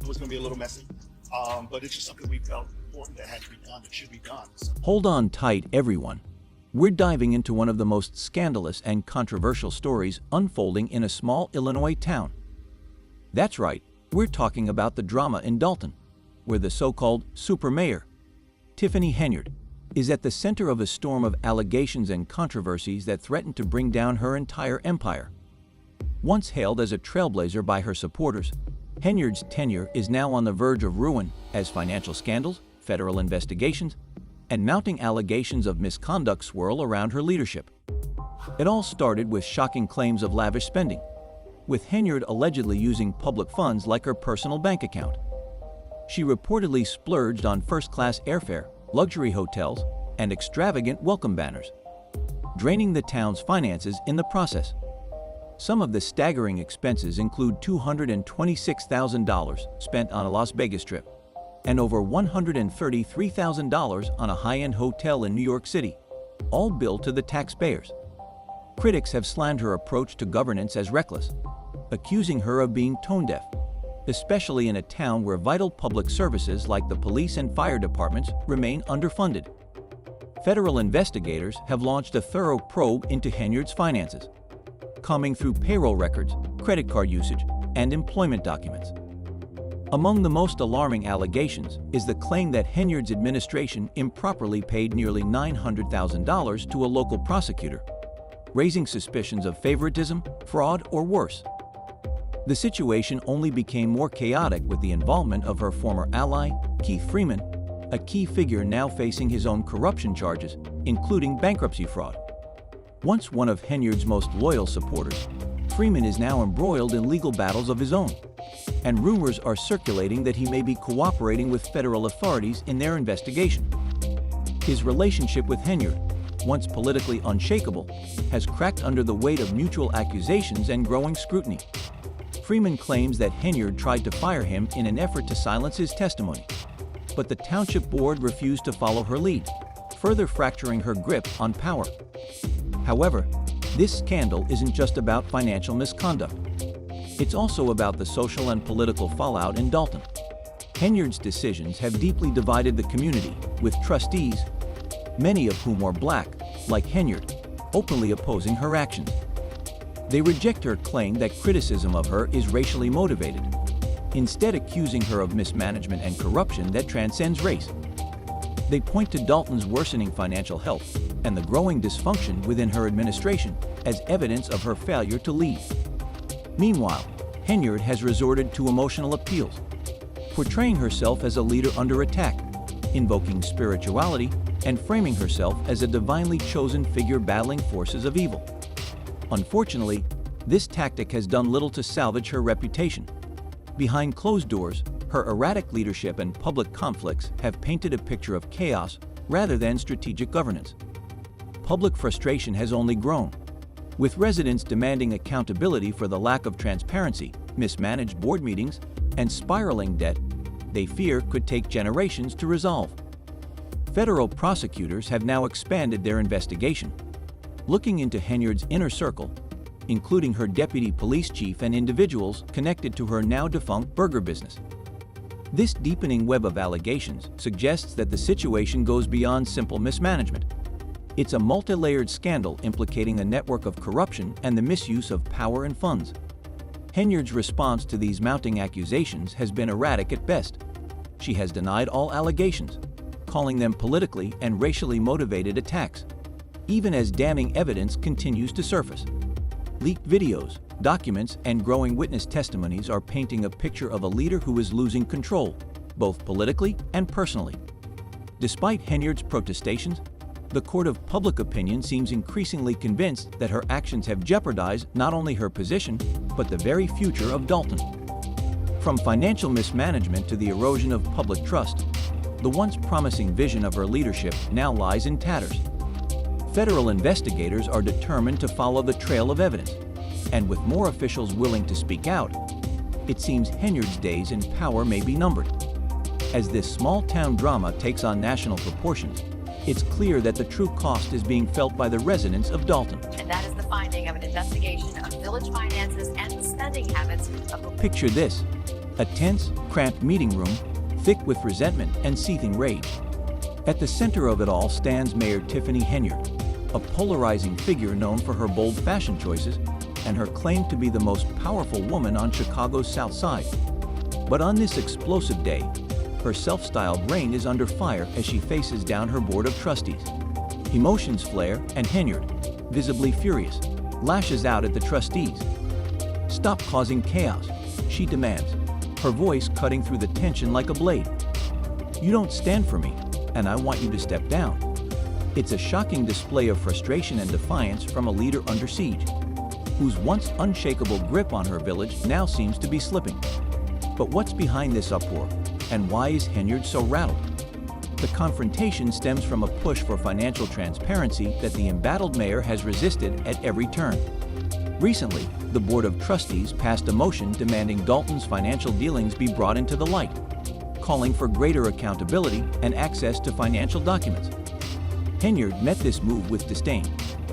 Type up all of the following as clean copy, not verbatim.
it was going to be a little messy, but it's just something we felt important that had to be done, that should be done. So. Hold on tight, everyone. We're diving into one of the most scandalous and controversial stories unfolding in a small Illinois town. That's right, we're talking about the drama in Dalton, where the so-called super mayor, Tiffany Henyard, is at the center of a storm of allegations and controversies that threaten to bring down her entire empire. Once hailed as a trailblazer by her supporters, Henyard's tenure is now on the verge of ruin as financial scandals, federal investigations, and mounting allegations of misconduct swirl around her leadership. It all started with shocking claims of lavish spending, with Henyard allegedly using public funds like her personal bank account. She reportedly splurged on first-class airfare, luxury hotels, and extravagant welcome banners, draining the town's finances in the process. Some of the staggering expenses include $226,000 spent on a Las Vegas trip and over $133,000 on a high-end hotel in New York City, all billed to the taxpayers. Critics have slammed her approach to governance as reckless, accusing her of being tone-deaf, especially in a town where vital public services like the police and fire departments remain underfunded. Federal investigators have launched a thorough probe into Henyard's finances, combing through payroll records, credit card usage, and employment documents. Among the most alarming allegations is the claim that Henyard's administration improperly paid nearly $900,000 to a local prosecutor, raising suspicions of favoritism, fraud, or worse. The situation only became more chaotic with the involvement of her former ally, Keith Freeman, a key figure now facing his own corruption charges, including bankruptcy fraud. Once one of Henyard's most loyal supporters, Freeman is now embroiled in legal battles of his own, and rumors are circulating that he may be cooperating with federal authorities in their investigation. His relationship with Henyard, once politically unshakable, has cracked under the weight of mutual accusations and growing scrutiny. Freeman claims that Henyard tried to fire him in an effort to silence his testimony, but the township board refused to follow her lead, further fracturing her grip on power. However, this scandal isn't just about financial misconduct. It's also about the social and political fallout in Dalton. Henyard's decisions have deeply divided the community, with trustees, many of whom are black, like Henyard, openly opposing her actions. They reject her claim that criticism of her is racially motivated, instead accusing her of mismanagement and corruption that transcends race. They point to Dalton's worsening financial health and the growing dysfunction within her administration as evidence of her failure to lead. Meanwhile, Henyard has resorted to emotional appeals, portraying herself as a leader under attack, invoking spirituality, and framing herself as a divinely chosen figure battling forces of evil. Unfortunately, this tactic has done little to salvage her reputation. Behind closed doors, her erratic leadership and public conflicts have painted a picture of chaos rather than strategic governance. Public frustration has only grown, with residents demanding accountability for the lack of transparency, mismanaged board meetings, and spiraling debt they fear could take generations to resolve. Federal prosecutors have now expanded their investigation, looking into Henyard's inner circle, including her deputy police chief and individuals connected to her now-defunct burger business. This deepening web of allegations suggests that the situation goes beyond simple mismanagement. It's a multi-layered scandal implicating a network of corruption and the misuse of power and funds. Henyard's response to these mounting accusations has been erratic at best. She has denied all allegations, calling them politically and racially motivated attacks, even as damning evidence continues to surface. Leaked videos, documents, and growing witness testimonies are painting a picture of a leader who is losing control, both politically and personally. Despite Henyard's protestations, the court of public opinion seems increasingly convinced that her actions have jeopardized not only her position, but the very future of Dalton. From financial mismanagement to the erosion of public trust, the once promising vision of her leadership now lies in tatters. Federal investigators are determined to follow the trail of evidence, and with more officials willing to speak out, it seems Henyard's days in power may be numbered. As this small-town drama takes on national proportions, it's clear that the true cost is being felt by the residents of Dalton. And that is the finding of an investigation of village finances and the spending habits of... Picture this: A tense, cramped meeting room, thick with resentment and seething rage. At the center of it all stands Mayor Tiffany Henyard, a polarizing figure known for her bold fashion choices and her claim to be the most powerful woman on Chicago's South Side. But on this explosive day, her self-styled reign is under fire as she faces down her board of trustees. Emotions flare, and Henyard, visibly furious, lashes out at the trustees. "Stop causing chaos," she demands, her voice cutting through the tension like a blade. "You don't stand for me, and I want you to step down." It's a shocking display of frustration and defiance from a leader under siege, whose once unshakable grip on her village now seems to be slipping. But what's behind this uproar, and why is Henyard so rattled? The confrontation stems from a push for financial transparency that the embattled mayor has resisted at every turn. Recently, the Board of Trustees passed a motion demanding Dalton's financial dealings be brought into the light, calling for greater accountability and access to financial documents. Henyard met this move with disdain,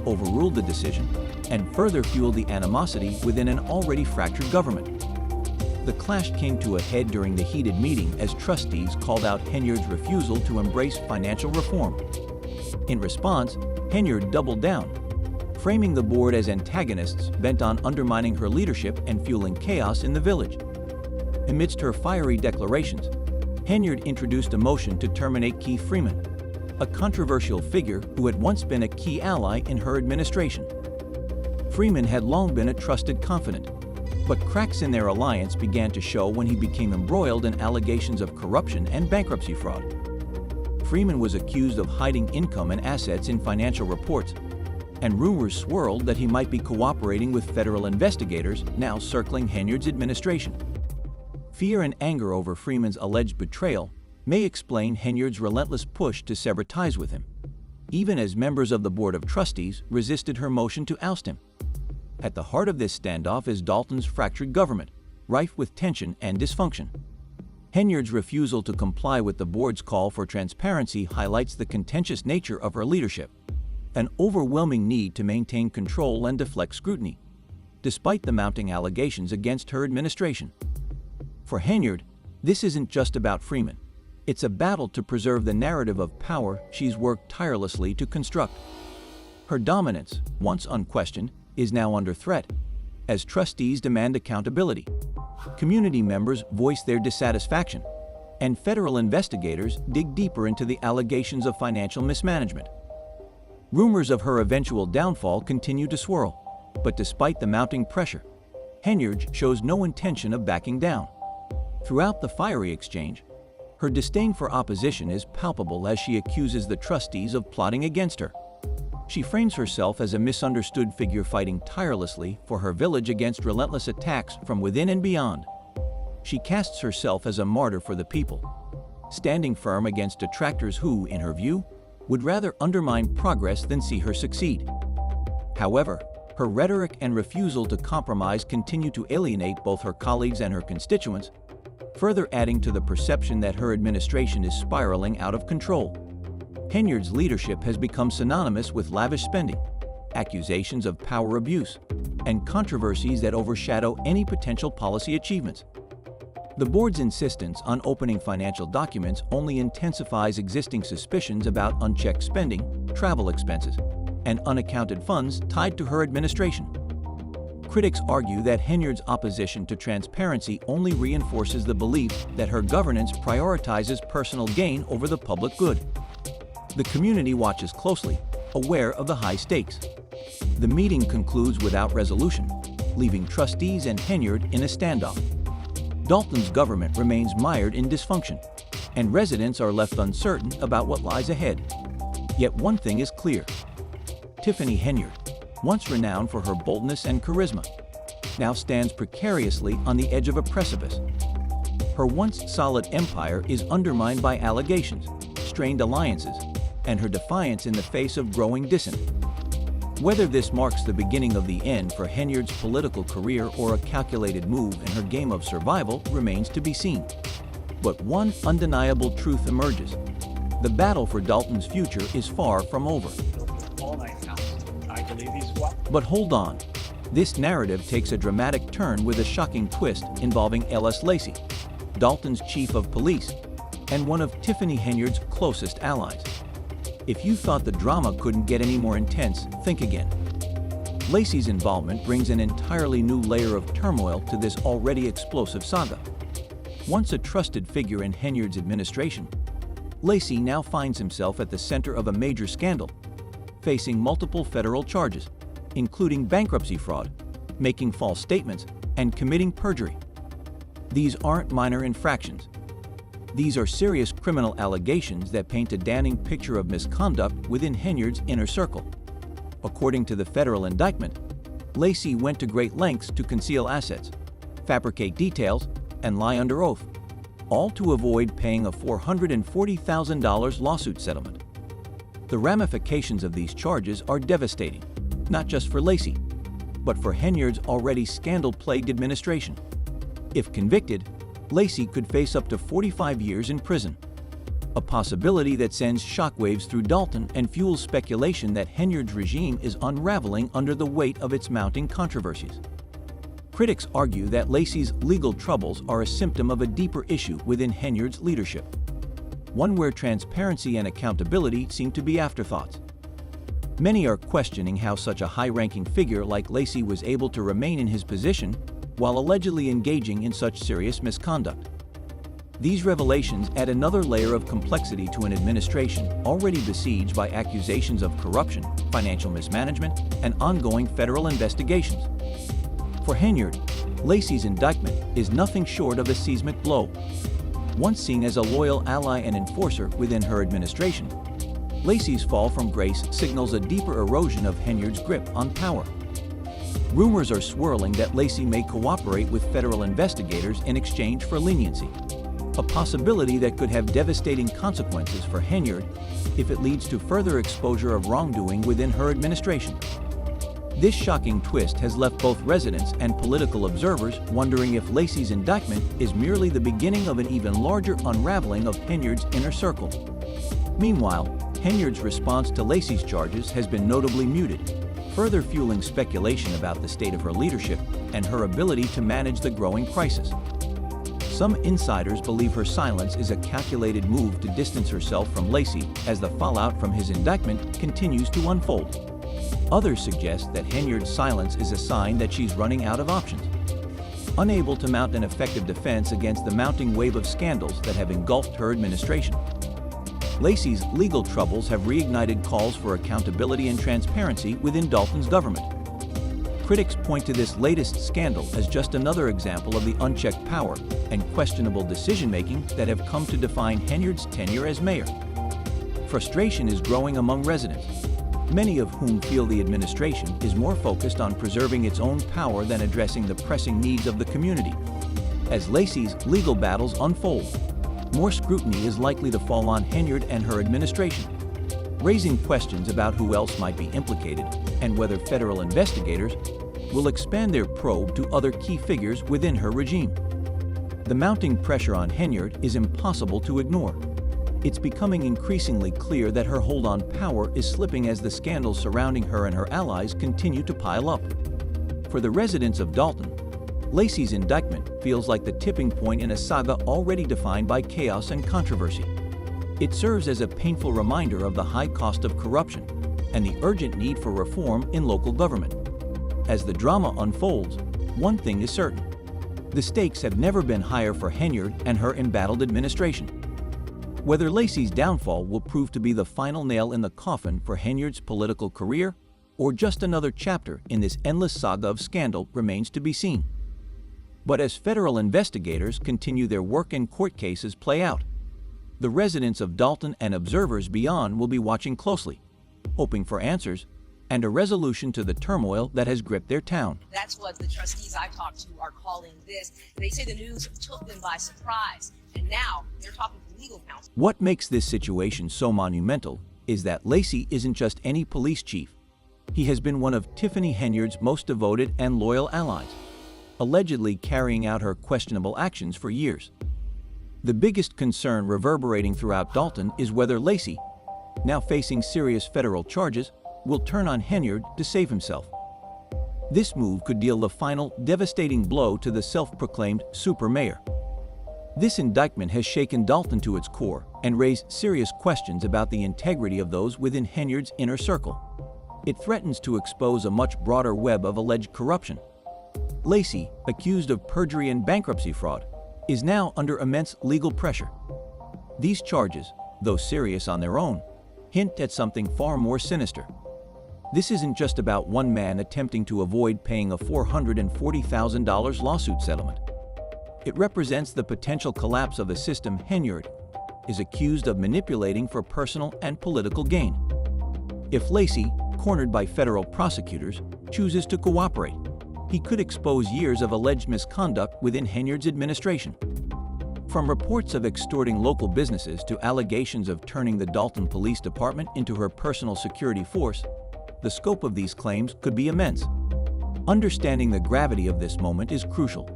overruled the decision, and further fueled the animosity within an already fractured government. The clash came to a head during the heated meeting as trustees called out Henyard's refusal to embrace financial reform. In response, Henyard doubled down, framing the board as antagonists bent on undermining her leadership and fueling chaos in the village. Amidst her fiery declarations, Henyard introduced a motion to terminate Keith Freeman, a controversial figure who had once been a key ally in her administration. Freeman had long been a trusted confidant, but cracks in their alliance began to show when he became embroiled in allegations of corruption and bankruptcy fraud. Freeman was accused of hiding income and assets in financial reports, and rumors swirled that he might be cooperating with federal investigators now circling Henyard's administration. Fear and anger over Freeman's alleged betrayal may explain Henyard's relentless push to sever ties with him, even as members of the Board of Trustees resisted her motion to oust him. At the heart of this standoff is Dalton's fractured government, rife with tension and dysfunction. Henyard's refusal to comply with the board's call for transparency highlights the contentious nature of her leadership, an overwhelming need to maintain control and deflect scrutiny, despite the mounting allegations against her administration. For Henyard, this isn't just about Freeman. It's a battle to preserve the narrative of power she's worked tirelessly to construct. Her dominance, once unquestioned, is now under threat, as trustees demand accountability, community members voice their dissatisfaction, and federal investigators dig deeper into the allegations of financial mismanagement. Rumors of her eventual downfall continue to swirl, but despite the mounting pressure, Henyard shows no intention of backing down. Throughout the fiery exchange, her disdain for opposition is palpable as she accuses the trustees of plotting against her. She frames herself as a misunderstood figure fighting tirelessly for her village against relentless attacks from within and beyond. She casts herself as a martyr for the people, standing firm against detractors who, in her view, would rather undermine progress than see her succeed. However, her rhetoric and refusal to compromise continue to alienate both her colleagues and her constituents, further adding to the perception that her administration is spiraling out of control. Henyard's leadership has become synonymous with lavish spending, accusations of power abuse, and controversies that overshadow any potential policy achievements. The board's insistence on opening financial documents only intensifies existing suspicions about unchecked spending, travel expenses, and unaccounted funds tied to her administration. Critics argue that Henyard's opposition to transparency only reinforces the belief that her governance prioritizes personal gain over the public good. The community watches closely, aware of the high stakes. The meeting concludes without resolution, leaving trustees and Henyard in a standoff. Dalton's government remains mired in dysfunction, and residents are left uncertain about what lies ahead. Yet one thing is clear. Tiffany Henyard, once renowned for her boldness and charisma, now stands precariously on the edge of a precipice. Her once solid empire is undermined by allegations, strained alliances, and her defiance in the face of growing dissent. Whether this marks the beginning of the end for Henyard's political career or a calculated move in her game of survival remains to be seen. But one undeniable truth emerges. The battle for Dalton's future is far from over. All night house. I believe he's what? But hold on. This narrative takes a dramatic turn with a shocking twist involving L.S. Lacey, Dalton's chief of police, and one of Tiffany Henyard's closest allies. If you thought the drama couldn't get any more intense, think again. Lacey's involvement brings an entirely new layer of turmoil to this already explosive saga. Once a trusted figure in Henyard's administration, Lacey now finds himself at the center of a major scandal, facing multiple federal charges, including bankruptcy fraud, making false statements, and committing perjury. These aren't minor infractions. These are serious criminal allegations that paint a damning picture of misconduct within Henyard's inner circle. According to the federal indictment, Lacey went to great lengths to conceal assets, fabricate details, and lie under oath, all to avoid paying a $440,000 lawsuit settlement. The ramifications of these charges are devastating, not just for Lacey, but for Henyard's already scandal-plagued administration. If convicted, Lacey could face up to 45 years in prison, a possibility that sends shockwaves through Dalton and fuels speculation that Henyard's regime is unraveling under the weight of its mounting controversies. Critics argue that Lacey's legal troubles are a symptom of a deeper issue within Henyard's leadership, one where transparency and accountability seem to be afterthoughts. Many are questioning how such a high-ranking figure like Lacey was able to remain in his position while allegedly engaging in such serious misconduct. These revelations add another layer of complexity to an administration already besieged by accusations of corruption, financial mismanagement, and ongoing federal investigations. For Henyard, Lacey's indictment is nothing short of a seismic blow. Once seen as a loyal ally and enforcer within her administration, Lacey's fall from grace signals a deeper erosion of Henyard's grip on power. Rumors are swirling that Lacey may cooperate with federal investigators in exchange for leniency, a possibility that could have devastating consequences for Henyard if it leads to further exposure of wrongdoing within her administration. This shocking twist has left both residents and political observers wondering if Lacey's indictment is merely the beginning of an even larger unraveling of Henyard's inner circle. Meanwhile, Henyard's response to Lacey's charges has been notably muted, further fueling speculation about the state of her leadership and her ability to manage the growing crisis. Some insiders believe her silence is a calculated move to distance herself from Lacey as the fallout from his indictment continues to unfold. Others suggest that Henyard's silence is a sign that she's running out of options, unable to mount an effective defense against the mounting wave of scandals that have engulfed her administration. Lacey's legal troubles have reignited calls for accountability and transparency within Dalton's government. Critics point to this latest scandal as just another example of the unchecked power and questionable decision-making that have come to define Henyard's tenure as mayor. Frustration is growing among residents, many of whom feel the administration is more focused on preserving its own power than addressing the pressing needs of the community. As Lacey's legal battles unfold, more scrutiny is likely to fall on Henyard and her administration, raising questions about who else might be implicated and whether federal investigators will expand their probe to other key figures within her regime. The mounting pressure on Henyard is impossible to ignore. It's becoming increasingly clear that her hold on power is slipping as the scandals surrounding her and her allies continue to pile up. For the residents of Dalton, Lacey's indictment feels like the tipping point in a saga already defined by chaos and controversy. It serves as a painful reminder of the high cost of corruption and the urgent need for reform in local government. As the drama unfolds, one thing is certain: the stakes have never been higher for Henyard and her embattled administration. Whether Lacey's downfall will prove to be the final nail in the coffin for Henyard's political career or just another chapter in this endless saga of scandal remains to be seen. But as federal investigators continue their work and court cases play out, the residents of Dalton and observers beyond will be watching closely, hoping for answers and a resolution to the turmoil that has gripped their town. That's what the trustees I talked to are calling this. They say the news took them by surprise, and now they're talking to legal counsel. What makes this situation so monumental is that Lacey isn't just any police chief. He has been one of Tiffany Henyard's most devoted and loyal allies, allegedly carrying out her questionable actions for years. The biggest concern reverberating throughout Dalton is whether Lacey, now facing serious federal charges, will turn on Henyard to save himself. This move could deal the final, devastating blow to the self-proclaimed super mayor. This indictment has shaken Dalton to its core and raised serious questions about the integrity of those within Henyard's inner circle. It threatens to expose a much broader web of alleged corruption. Lacey, accused of perjury and bankruptcy fraud, is now under immense legal pressure. These charges, though serious on their own, hint at something far more sinister. This isn't just about one man attempting to avoid paying a $440,000 lawsuit settlement. It represents the potential collapse of a system Henyard is accused of manipulating for personal and political gain. If Lacey, cornered by federal prosecutors, chooses to cooperate, he could expose years of alleged misconduct within Henyard's administration. From reports of extorting local businesses to allegations of turning the Dalton Police Department into her personal security force, the scope of these claims could be immense. Understanding the gravity of this moment is crucial.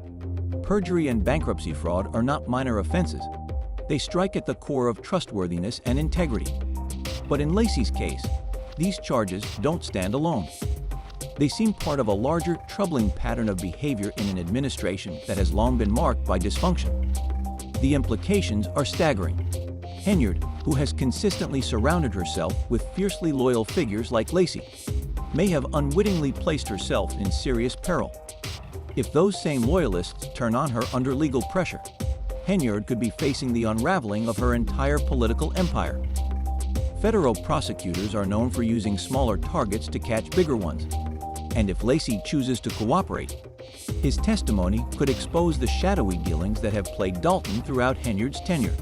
Perjury and bankruptcy fraud are not minor offenses. They strike at the core of trustworthiness and integrity. But in Lacey's case, these charges don't stand alone. They seem part of a larger, troubling pattern of behavior in an administration that has long been marked by dysfunction. The implications are staggering. Henyard, who has consistently surrounded herself with fiercely loyal figures like Lacey, may have unwittingly placed herself in serious peril. If those same loyalists turn on her under legal pressure, Henyard could be facing the unraveling of her entire political empire. Federal prosecutors are known for using smaller targets to catch bigger ones, and if Lacey chooses to cooperate, his testimony could expose the shadowy dealings that have plagued Dalton throughout Henyard's tenure.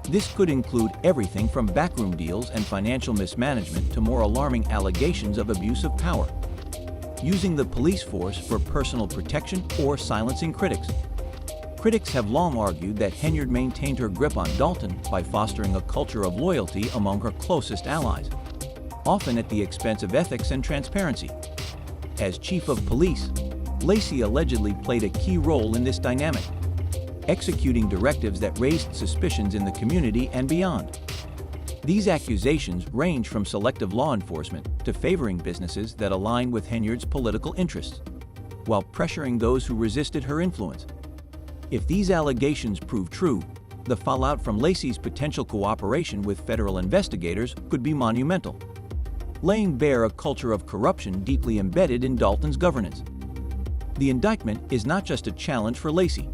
This could include everything from backroom deals and financial mismanagement to more alarming allegations of abuse of power, using the police force for personal protection or silencing critics. Critics have long argued that Henyard maintained her grip on Dalton by fostering a culture of loyalty among her closest allies, often at the expense of ethics and transparency. As chief of police, Lacey allegedly played a key role in this dynamic, executing directives that raised suspicions in the community and beyond. These accusations range from selective law enforcement to favoring businesses that align with Henyard's political interests, while pressuring those who resisted her influence. If these allegations prove true, the fallout from Lacey's potential cooperation with federal investigators could be monumental, laying bare a culture of corruption deeply embedded in Dalton's governance. The indictment is not just a challenge for Lacey.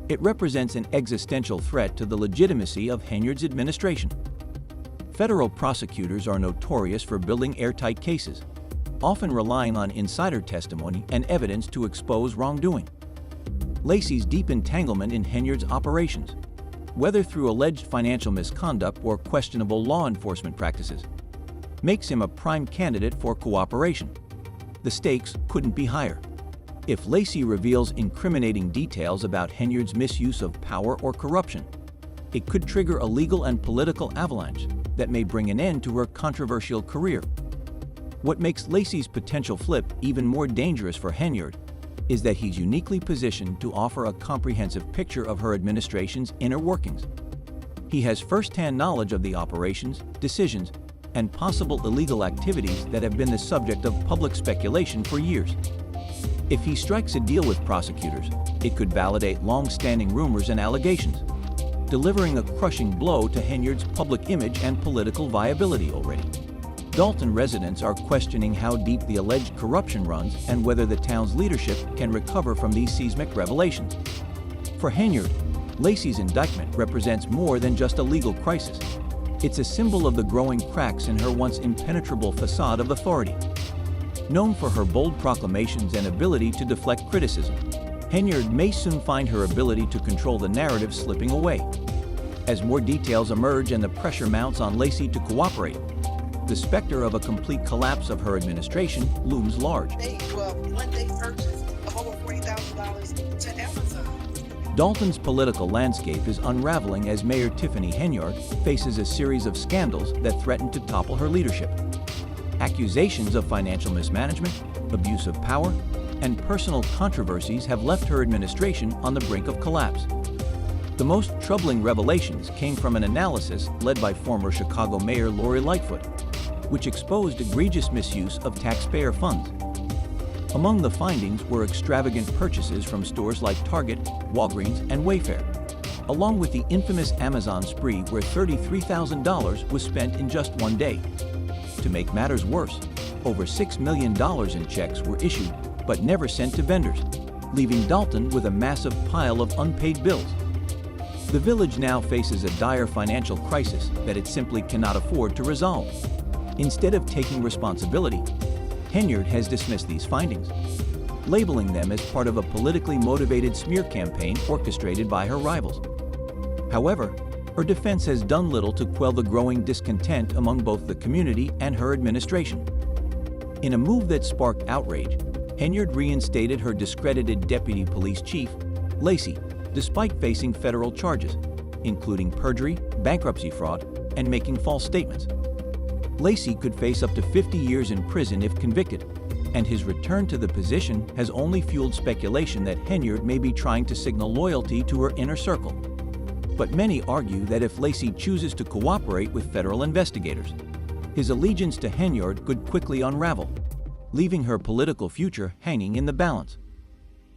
It represents an existential threat to the legitimacy of Henyard's administration. Federal prosecutors are notorious for building airtight cases, often relying on insider testimony and evidence to expose wrongdoing. Lacey's deep entanglement in Henyard's operations, whether through alleged financial misconduct or questionable law enforcement practices, makes him a prime candidate for cooperation. The stakes couldn't be higher. If Lacey reveals incriminating details about Henyard's misuse of power or corruption, it could trigger a legal and political avalanche that may bring an end to her controversial career. What makes Lacey's potential flip even more dangerous for Henyard is that he's uniquely positioned to offer a comprehensive picture of her administration's inner workings. He has first-hand knowledge of the operations, decisions, and possible illegal activities that have been the subject of public speculation for years. If he strikes a deal with prosecutors, it could validate long-standing rumors and allegations, delivering a crushing blow to Henyard's public image and political viability already. Dalton residents are questioning how deep the alleged corruption runs and whether the town's leadership can recover from these seismic revelations. For Henyard, Lacey's indictment represents more than just a legal crisis. It's a symbol of the growing cracks in her once impenetrable facade of authority. Known for her bold proclamations and ability to deflect criticism, Henyard may soon find her ability to control the narrative slipping away. As more details emerge and the pressure mounts on Lacey to cooperate, the specter of a complete collapse of her administration looms large. One-day purchase of over $40,000 to Amazon. Dalton's political landscape is unraveling as Mayor Tiffany Henyard faces a series of scandals that threaten to topple her leadership. Accusations of financial mismanagement, abuse of power, and personal controversies have left her administration on the brink of collapse. The most troubling revelations came from an analysis led by former Chicago Mayor Lori Lightfoot, which exposed egregious misuse of taxpayer funds. Among the findings were extravagant purchases from stores like Target, Walgreens, and Wayfair, along with the infamous Amazon spree where $33,000 was spent in just one day. To make matters worse, over $6 million in checks were issued but never sent to vendors, leaving Dalton with a massive pile of unpaid bills. The village now faces a dire financial crisis that it simply cannot afford to resolve. Instead of taking responsibility, Henyard has dismissed these findings, labeling them as part of a politically motivated smear campaign orchestrated by her rivals. However, her defense has done little to quell the growing discontent among both the community and her administration. In a move that sparked outrage, Henyard reinstated her discredited deputy police chief, Lacey, despite facing federal charges, including perjury, bankruptcy fraud, and making false statements. Lacey could face up to 50 years in prison if convicted, and his return to the position has only fueled speculation that Henyard may be trying to signal loyalty to her inner circle. But many argue that if Lacey chooses to cooperate with federal investigators, his allegiance to Henyard could quickly unravel, leaving her political future hanging in the balance.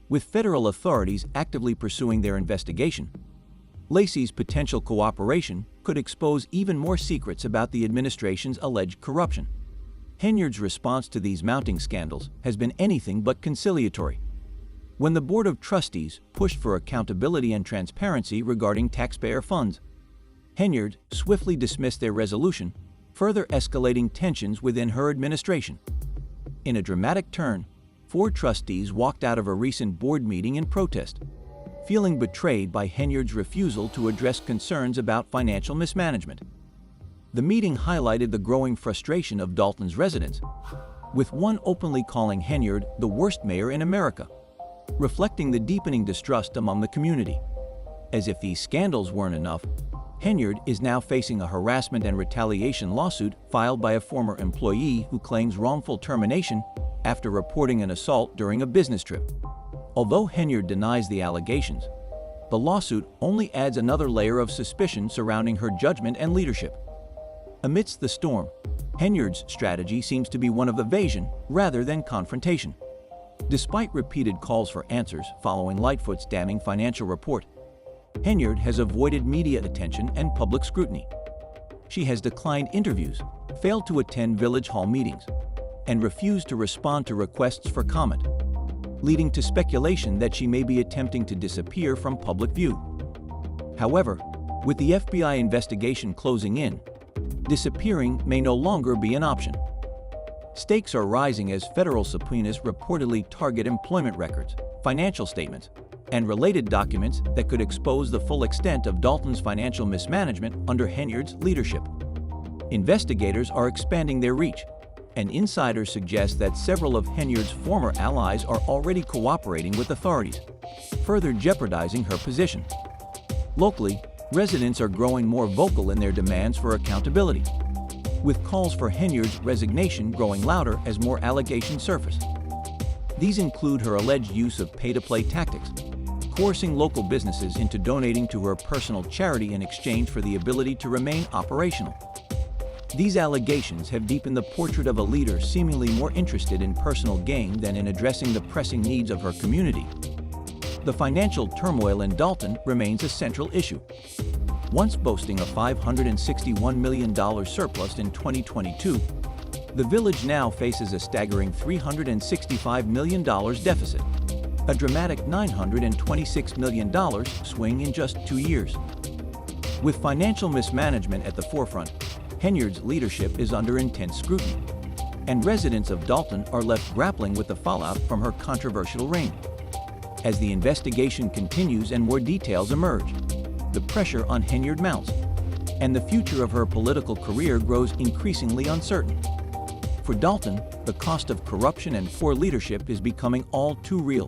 With federal authorities actively pursuing their investigation, Lacey's potential cooperation could expose even more secrets about the administration's alleged corruption. Henyard's response to these mounting scandals has been anything but conciliatory. When the Board of Trustees pushed for accountability and transparency regarding taxpayer funds, Henyard swiftly dismissed their resolution, further escalating tensions within her administration. In a dramatic turn, 4 trustees walked out of a recent board meeting in protest, feeling betrayed by Henyard's refusal to address concerns about financial mismanagement. The meeting highlighted the growing frustration of Dalton's residents, with one openly calling Henyard the worst mayor in America, reflecting the deepening distrust among the community. As if these scandals weren't enough, Henyard is now facing a harassment and retaliation lawsuit filed by a former employee who claims wrongful termination after reporting an assault during a business trip. Although Henyard denies the allegations, the lawsuit only adds another layer of suspicion surrounding her judgment and leadership. Amidst the storm, Henyard's strategy seems to be one of evasion rather than confrontation. Despite repeated calls for answers following Lightfoot's damning financial report, Henyard has avoided media attention and public scrutiny. She has declined interviews, failed to attend village hall meetings, and refused to respond to requests for comment, leading to speculation that she may be attempting to disappear from public view. However, with the FBI investigation closing in, disappearing may no longer be an option. Stakes are rising as federal subpoenas reportedly target employment records, financial statements, and related documents that could expose the full extent of Dalton's financial mismanagement under Henyard's leadership. Investigators are expanding their reach, and insiders suggest that several of Henyard's former allies are already cooperating with authorities, further jeopardizing her position. Locally, residents are growing more vocal in their demands for accountability, with calls for Henyard's resignation growing louder as more allegations surface. These include her alleged use of pay-to-play tactics, coercing local businesses into donating to her personal charity in exchange for the ability to remain operational. These allegations have deepened the portrait of a leader seemingly more interested in personal gain than in addressing the pressing needs of her community. The financial turmoil in Dalton remains a central issue. Once boasting a $561 million surplus in 2022, the village now faces a staggering $365 million deficit, a dramatic $926 million swing in just 2 years. With financial mismanagement at the forefront, Henyard's leadership is under intense scrutiny, and residents of Dalton are left grappling with the fallout from her controversial reign. As the investigation continues and more details emerge, the pressure on Henyard mounts, and the future of her political career grows increasingly uncertain. For Dalton, the cost of corruption and poor leadership is becoming all too real.